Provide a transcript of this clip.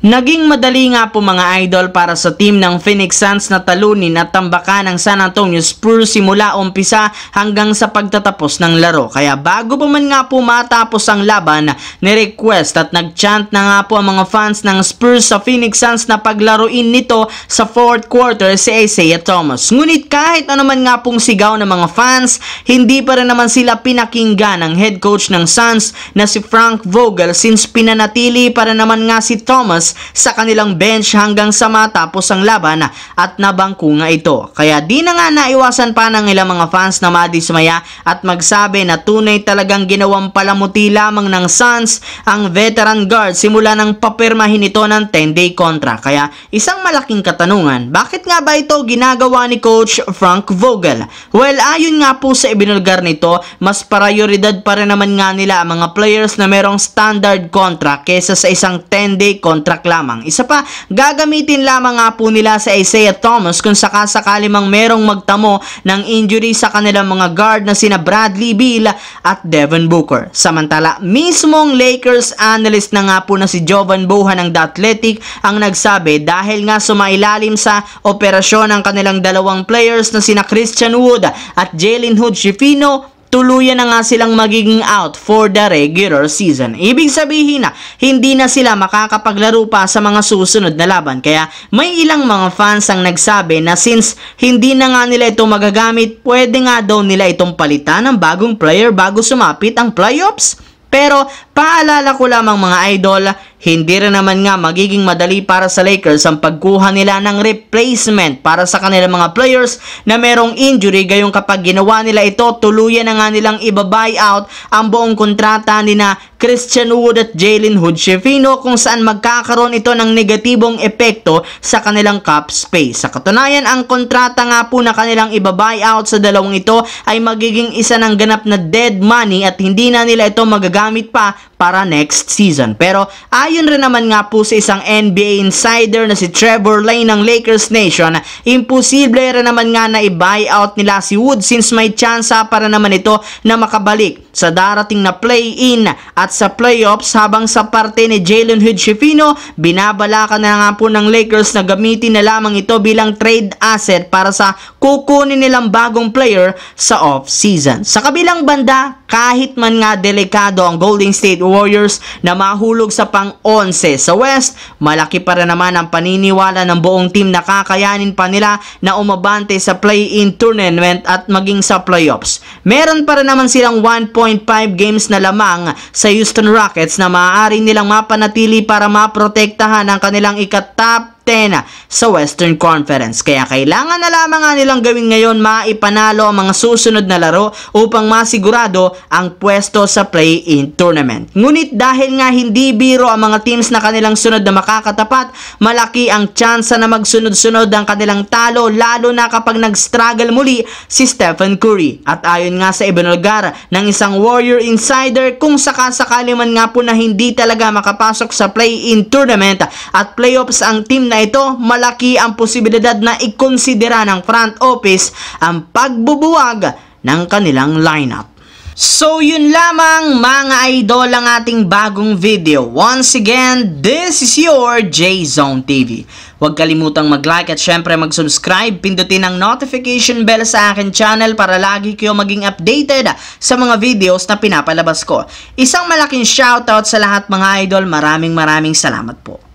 Naging madali nga po mga idol para sa team ng Phoenix Suns na talunin at tambakan ng San Antonio Spurs simula umpisa hanggang sa pagtatapos ng laro. Kaya bago pa man nga po matapos ang laban, ni-request at nag-chant na nga po ang mga fans ng Spurs sa Phoenix Suns na paglaruin nito sa fourth quarter si Isaiah Thomas. Ngunit kahit ano man nga pong sigaw ng mga fans, hindi pa rin naman sila pinakinggan ng head coach ng Suns na si Frank Vogel since pinanatili pa rin naman nga si Thomas sa kanilang bench hanggang sa matapos ang laban at nabangko nga ito. Kaya di na nga naiwasan pa ng ilang mga fans na madismaya at magsabi na tunay talagang ginawang palamuti lamang ng Suns ang veteran guard simula ng papirmahin ito ng 10-day contract. Kaya isang malaking katanungan, bakit nga ba ito ginagawa ni Coach Frank Vogel? Well, ayon nga po sa ibinulgar nito, mas prioridad pa rin naman nga nila ang mga players na merong standard contract kesa sa isang 10-day contract lamang. Isa pa, gagamitin lamang nga po nila sa Isaiah Thomas kung sakasakali mang merong magtamo ng injury sa kanilang mga guard na sina Bradley Beal at Devin Booker. Samantala, mismong Lakers analyst na nga po na si Jovan Buhan ng The Athletic ang nagsabi dahil nga sumailalim sa operasyon ng kanilang dalawang players na sina Christian Wood at Jalen Hood-Schifino, tuluyan na nga silang magiging out for the regular season. Ibig sabihin na hindi na sila makakapaglaro pa sa mga susunod na laban. Kaya may ilang mga fans ang nagsabi na since hindi na nga nila ito magagamit, pwede nga daw nila itong palitan ng bagong player bago sumapit ang playoffs. Pero paalala ko lamang mga idol, hindi rin naman nga magiging madali para sa Lakers ang pagkuha nila ng replacement para sa kanilang mga players na merong injury, gayong kapag ginawa nila ito, tuluyan na nga nilang iba-buy out ang buong kontrata ni na Christian Wood at Jalen Hood-Schifino kung saan magkakaroon ito ng negatibong epekto sa kanilang cap space. Sa katunayan, ang kontrata nga po na kanilang iba-buy out sa dalawang ito ay magiging isa ng ganap na dead money at hindi na nila ito magagamit pa para next season. Pero ayon rin naman nga po sa isang NBA insider na si Trevor Lane ng Lakers Nation, imposible rin naman nga na i-buy out nila si Wood since may tsansa para naman ito na makabalik sa darating na play-in at sa playoffs, habang sa parte ni Jalen Hood-Schifino, binabalakan na nga po ng Lakers na gamitin na lamang ito bilang trade asset para sa kukunin nilang bagong player sa off-season. Sa kabilang banda, kahit man nga delikado ang Golden State Warriors na mahulog sa pang-11 sa West, malaki pa rin naman ang paniniwala ng buong team na kakayanin pa nila na umabante sa play-in tournament at maging sa playoffs. Meron pa rin naman silang 1.5 games na lamang sa Houston Rockets na maaari nilang mapanatili para maprotektahan ang kanilang ika-top 10 sa Western Conference. Kaya kailangan na lamang nga nilang gawin ngayon maipanalo ang mga susunod na laro upang masigurado ang pwesto sa play-in tournament. Ngunit dahil nga hindi biro ang mga teams na kanilang sunod na makakatapat, malaki ang tsansa na magsunod-sunod ang kanilang talo, lalo na kapag nag-struggle muli si Stephen Curry. At ayon nga sa ibinulgar ng isang Warrior insider, kung sakasakali man nga po na hindi talaga makapasok sa play-in tournament at playoffs ang team na ito, malaki ang posibilidad na ikonsidera ng front office ang pagbubuwag ng kanilang lineup. So yun lamang mga idol ang ating bagong video. Once again, this is your J-Zone TV. Huwag kalimutang mag-like at syempre mag-subscribe. Pindutin ang notification bell sa akin channel para lagi kayo maging updated sa mga videos na pinapalabas ko. Isang malaking shoutout sa lahat mga idol. Maraming salamat po.